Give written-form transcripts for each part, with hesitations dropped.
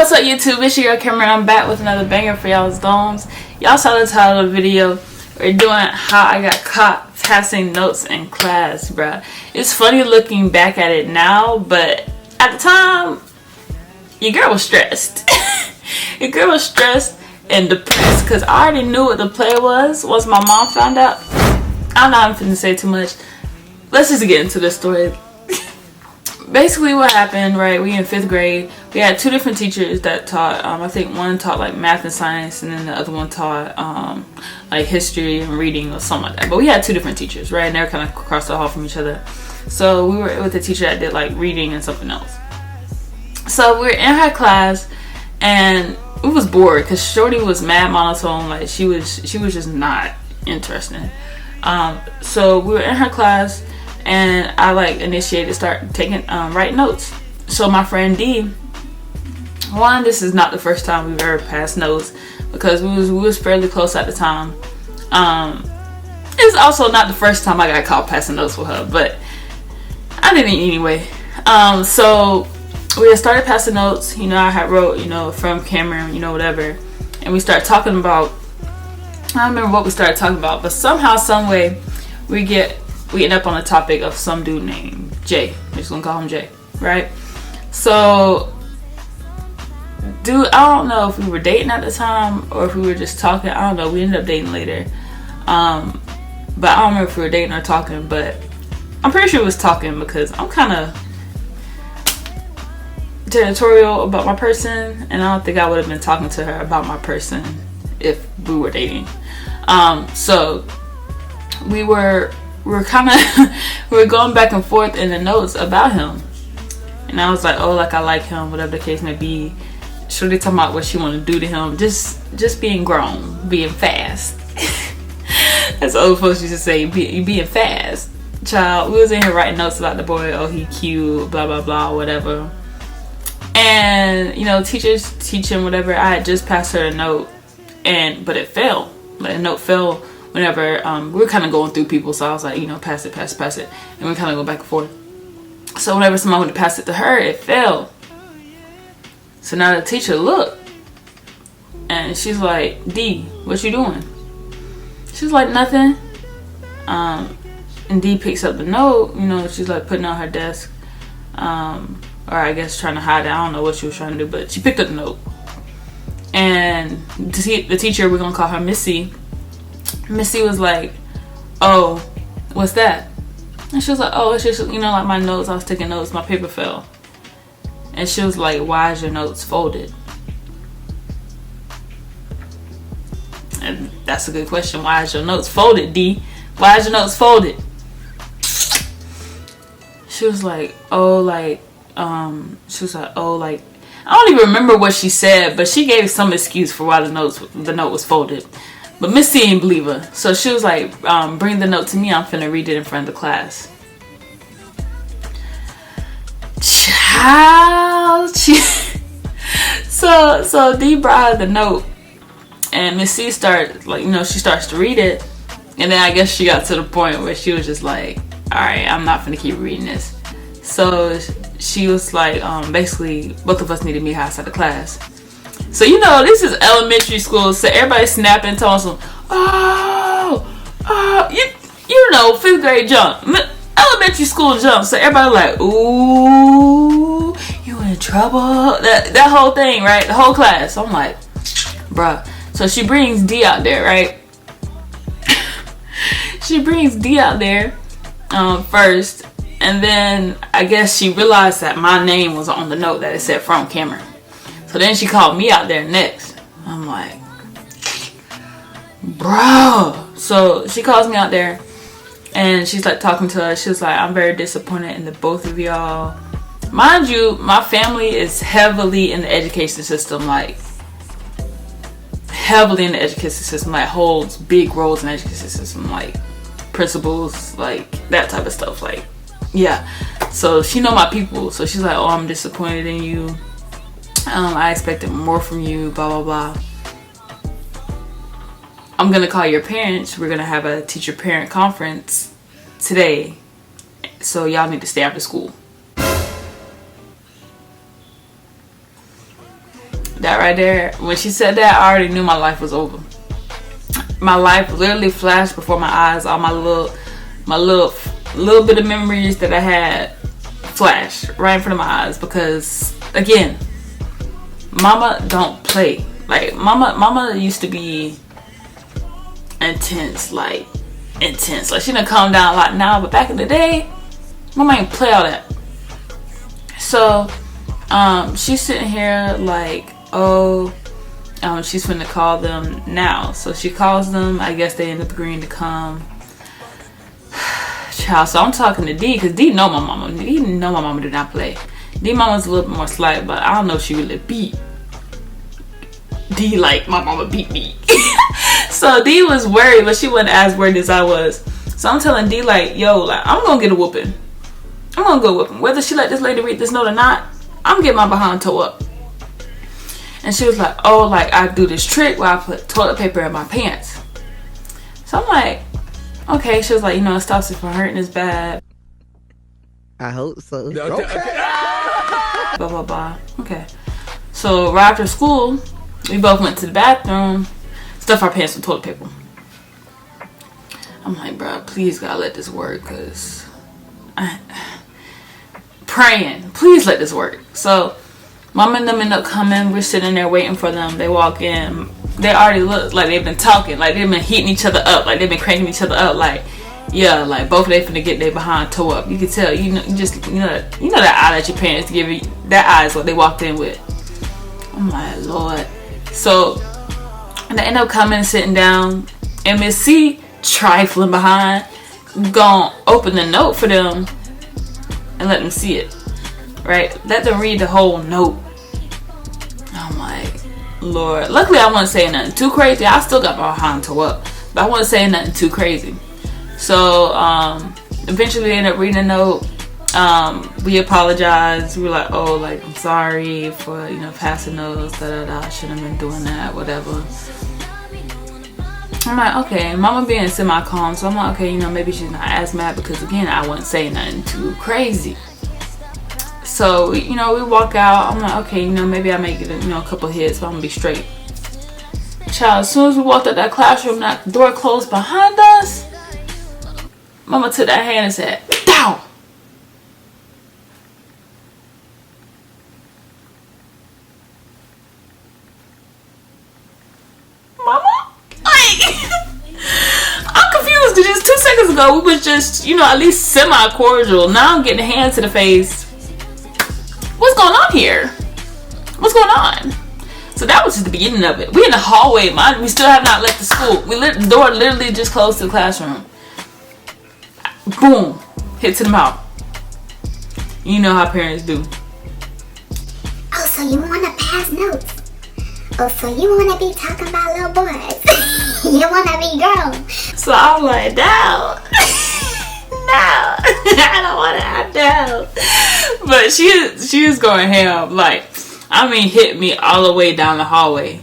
What's up, YouTube? It's your girl Camryn. I'm back with another banger for y'all's domes. Y'all saw the title of the video. We're doing how I got caught passing notes in class, bruh. It's funny looking back at it now, but at the time, your girl was stressed. Your girl was stressed and depressed because I already knew what the play was once my mom found out. I'm not finna say too much. Let's just get into the story. Basically what happened, right, we in 5th grade. We had two different teachers that taught, I think one taught like math and science, and then the other one taught like history and reading or something like that. But we had two different teachers, right, and they were kind of across the hall from each other. So we were with a teacher that did like reading and something else. So we were in her class and we was bored because Shorty was mad monotone, like she was just not interesting. So we were in her class and I like initiated start taking writing notes. So my friend D, one, this is not the first time we've ever passed notes because we was fairly close at the time. It's also not the first time I got caught passing notes with her, but I didn't anyway. So we had started passing notes. You know, I had wrote, you know, from Camryn, you know, whatever, and we started talking about. I don't remember what we started talking about, but somehow, some way, we end up on the topic of some dude named Jay. We're just gonna call him Jay, right? So, dude, I don't know if we were dating at the time or if we were just talking. I don't know. We ended up dating later, but I don't remember if we were dating or talking. But I'm pretty sure it was talking because I'm kind of territorial about my person, and I don't think I would have been talking to her about my person if we were dating. So we were kind of we were going back and forth in the notes about him, and I was like, oh, like I like him, whatever the case may be. Shorty talking about what she want to do to him, just being grown, being fast. As old folks used to say, being fast. Child, we was in here writing notes about the boy. Oh, he cute, blah blah blah, whatever. And you know, teachers teaching whatever. I had just passed her a note, but it fell. Like, the note fell whenever we were kind of going through people, so I was like, you know, pass it, and we kind of go back and forth. So whenever someone went to pass it to her, it fell. So now the teacher looked, and she's like, D, what you doing? She's like, nothing. And D picks up the note, you know, she's like putting it on her desk, or I guess trying to hide it. I don't know what she was trying to do, but she picked up the note. And the teacher, we're gonna call her Missy. Missy was like, oh, what's that? And she was like, oh, it's just, you know, like my notes. I was taking notes, my paper fell. And she was like, why is your notes folded? And that's a good question. Why is your notes folded, D? Why is your notes folded? She was like, oh, like, I don't even remember what she said, but she gave some excuse for why the note was folded. But Missy didn't believe her, so she was like, bring the note to me, I'm finna read it in front of the class. Child, so D brought her the note, and Missy started, like, you know, she starts to read it, and then I guess she got to the point where she was just like, alright, I'm not finna keep reading this. So she was like, basically, both of us need to meet her outside the class. So, you know, this is elementary school, so everybody's snapping, telling them, you know, 5th grade jump, elementary school jump. So everybody like, ooh, you in trouble? That whole thing, right? The whole class. So I'm like, bruh. So she brings D out there, right? She brings D out there first. And then I guess she realized that my name was on the note that it said from Camryn. So then she called me out there next. I'm like, bro. So she calls me out there and she's like talking to us. She was like, I'm very disappointed in the both of y'all. Mind you, my family is heavily in the education system, like heavily in the education system, like holds big roles in the education system, like principals, like that type of stuff, like. Yeah, so she know my people, so she's like, oh, I'm disappointed in you, I expected more from you, blah blah blah. I'm gonna call your parents. We're gonna have a teacher parent conference today, so y'all need to stay after school. That right there, when she said that, I already knew my life was over. My life literally flashed before my eyes. All my little bit of memories that I had flashed right in front of my eyes. Because again, mama don't play. Like mama used to be intense, like she done calm down a lot now, but back in the day, mama ain't play all that. So she's sitting here like, oh, she's finna call them now. So she calls them. I guess they end up agreeing to come. Child, so I'm talking to D, because D know my mama. D know my mama did not play. D mama's a little bit more slight, but I don't know if she really beat D like my mama beat me. So D was worried, but she wasn't as worried as I was. So I'm telling D like, yo, like, I'm gonna get a whooping. I'm gonna go whooping. Whether she let this lady read this note or not, I'm getting my behind toe up. And she was like, oh, like, I do this trick where I put toilet paper in my pants. So I'm like, okay. She was like, you know, it stops it from hurting as bad. I hope so. Okay. Blah, blah, blah. Okay. So right after school, we both went to the bathroom, stuff our pants with toilet paper. I'm like, bro, please God, let this work, because praying, please let this work. So mom and them end up coming. We're sitting there waiting for them. They walk in. They already look like they've been talking, like they've been heating each other up, like they've been cranking each other up, like, yeah, like both of they finna get their behind toe up. You can tell, you know that eye that your parents give you. That eye is what they walked in with. I'm like, Lord. So they end up coming, sitting down, and Miss C, trifling behind, gonna open the note for them and let them see it. Right? Let them read the whole note. I'm like, Lord. Luckily, I wasn't saying nothing too crazy. I still got my behind toe up, but I wasn't saying nothing too crazy. So eventually they ended up reading the note. We apologized. We were like, oh, like, I'm sorry for, you know, passing those, I shouldn't have been doing that, whatever. I'm like, okay. Mama being semi-calm, so I'm like, okay, you know, maybe she's not as mad, because again, I wasn't saying nothing too crazy. So, you know, we walk out. I'm like, okay, you know, maybe I may get a couple hits, but I'm gonna be straight. Child, as soon as we walked out that classroom, that door closed behind us, mama took that hand and said, down. Mama? Like, I'm confused. Just 2 seconds ago, we was just, you know, at least semi-cordial. Now I'm getting a hand to the face. What's going on here? What's going on? So that was just the beginning of it. We in the hallway, mind. We still have not left the school. The door literally just closed to the classroom. Boom. Hit to the mouth. You know how parents do. Oh, so you want to pass notes? Oh, so you want to be talking about little boys? You want to be girls? So I'm like, no. No. I don't want to. No. But she was going ham. Like, I mean, hit me all the way down the hallway.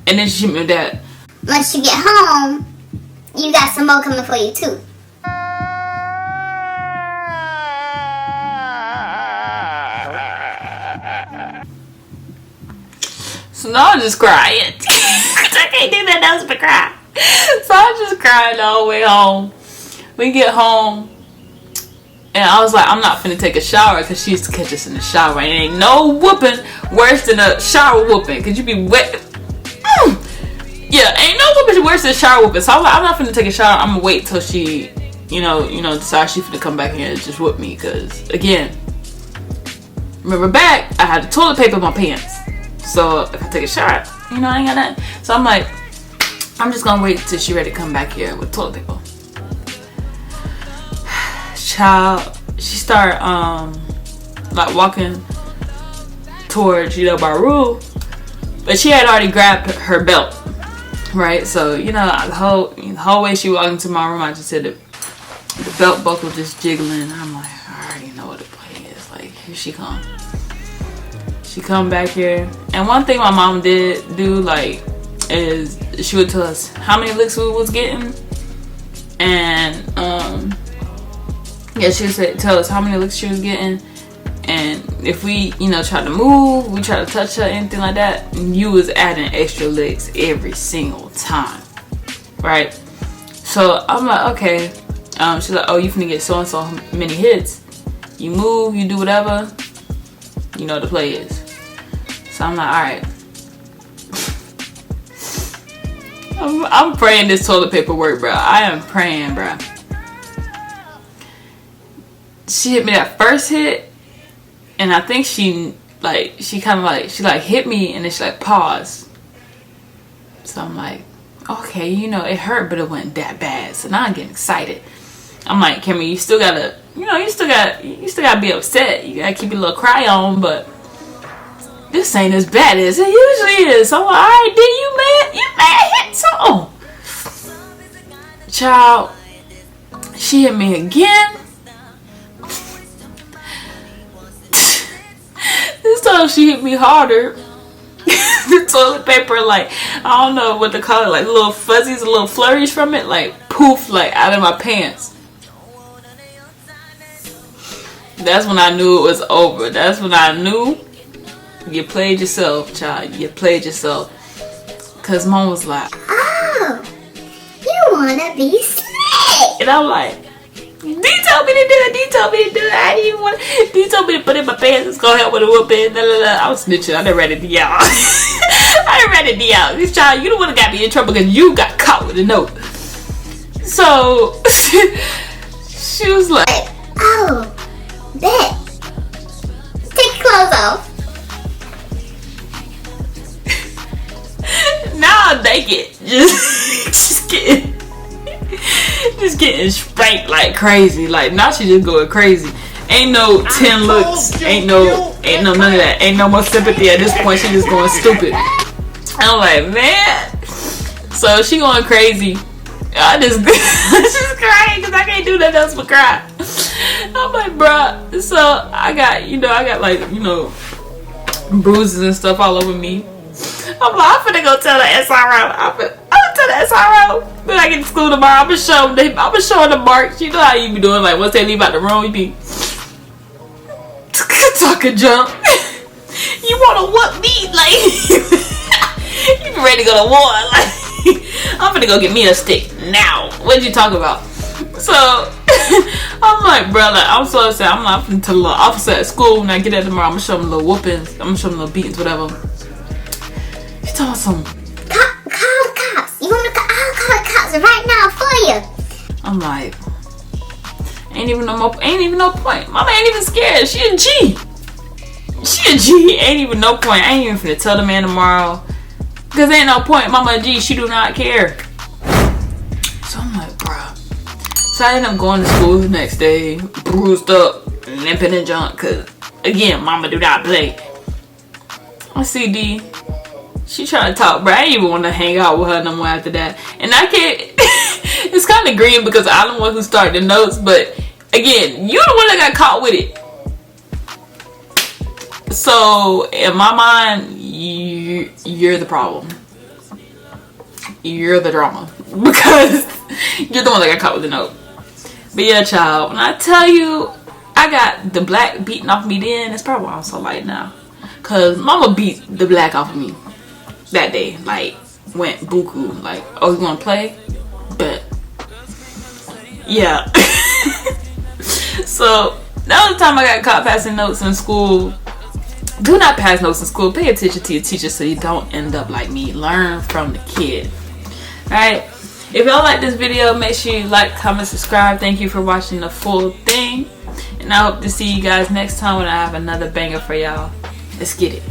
And then she hit me with that. Once you get home, you got some more coming for you, too. So now I'm just crying. I can't do that else but cry. So I'm just crying all the way home. We get home. And I was like, I'm not finna take a shower, because she used to catch us in the shower. And ain't no whooping worse than a shower whooping, because you be wet. Yeah, ain't no whooping worse than a shower whooping. So I'm like, I'm not finna take a shower. I'm gonna wait till she, you know, decide she finna come back here and just whoop me. Because, again, remember back, I had the toilet paper in my pants. So if I take a shower, you know, I ain't got nothing. So I'm like, I'm just gonna wait till she ready to come back here with toilet paper. Child, she started like walking towards, you know, my room, but she had already grabbed her belt, right? So, you know, the whole way she walked into my room, I just said the belt buckle just jiggling. I'm like, I already know what the play is. Like, here she come. She come back here, and one thing my mom did do, like, is she would tell us how many licks we was getting, and yeah, she would tell us how many licks she was getting, And if we, you know, try to move, we try to touch her, anything like that, you was adding extra licks every single time, right? So I'm like, okay. She's like, oh, you finna get so and so many hits. You move, you do whatever, you know the play is. So I'm like, all right. I'm praying this toilet paper work, bro. I am praying, bro. She hit me that first hit, and I think she hit me, and then she like paused. So I'm like, okay, you know, it hurt, but it wasn't that bad. So now I'm getting excited. I'm like, Camryn, you still gotta, you know, you still gotta be upset. You gotta keep your little cry on, but this ain't as bad as it usually is. So I'm like, all right, then you mad hit something. Child, she hit me again. This time she hit me harder. The toilet paper, like, I don't know what to call it, like little fuzzies, little flurries from it, like poof, like out of my pants. That's when I knew it was over. That's when I knew you played yourself, child. You played yourself. Cause mom was like, oh, you wanna be slick. And I'm like, D told me to do it. D told me to do it. I didn't even want to. D told me to put it in my pants. It's gonna help with a whooping. I was snitching. I done read it to y'all. I done read it to y'all. This child, you the one that got me in trouble because you got caught with a note. So she was like, oh, bet. Take your clothes off. Now I'm naked. Just getting spanked like crazy. Like now she just going crazy. Ain't no 10 looks. Ain't no none of that. Ain't no more sympathy at this point. She just going stupid. I'm like, man. So she going crazy. I just crying because I can't do nothing else but cry. I'm like, bruh. So I got like, you know, bruises and stuff all over me. I'm like, I'm finna go tell the SRO. I'm gonna tell the SRO. When I get to school tomorrow, I'm gonna show them the marks. You know how you be doing, like once they leave out the room, you be talking junk. You wanna whoop me? Like you be ready to go to war. Like I'm finna go get me a stick now. What you talk about? So I'm like, bro, like, I'm so upset. I'm like, I'm finna tell the little officer at school when I get there tomorrow. I'm gonna show them little whoopings. I'm gonna show them little beatings, whatever. She told me something. Call the cops. You want to call? I'll call the cops right now for you. I'm like, ain't even no point. Mama ain't even scared. She a G. Ain't even no point. I ain't even finna tell the man tomorrow. Cause ain't no point. Mama a G. She do not care. So I'm like, bruh. So I ended up going to school the next day, bruised up, limping and junk. Cause again, mama do not play. I see D. She trying to talk, bro. I ain't even want to hang out with her no more after that. And I can't. It's kind of green because I'm the one who started the notes. But again, you the one that got caught with it. So in my mind, you're the problem. You're the drama because you're the one that got caught with the note. But yeah, child. When I tell you, I got the black beaten off me then. That's probably why I'm so light now. Cause mama beat the black off of me that day. Like went buku. Like, oh, you wanna play? But yeah. So that was the time I got caught passing notes in school. Do not pass notes in school. Pay attention to your teacher so you don't end up like me. Learn from the kid. Alright. If y'all like this video, make sure you like, comment, subscribe. Thank you for watching the full thing. And I hope to see you guys next time when I have another banger for y'all. Let's get it.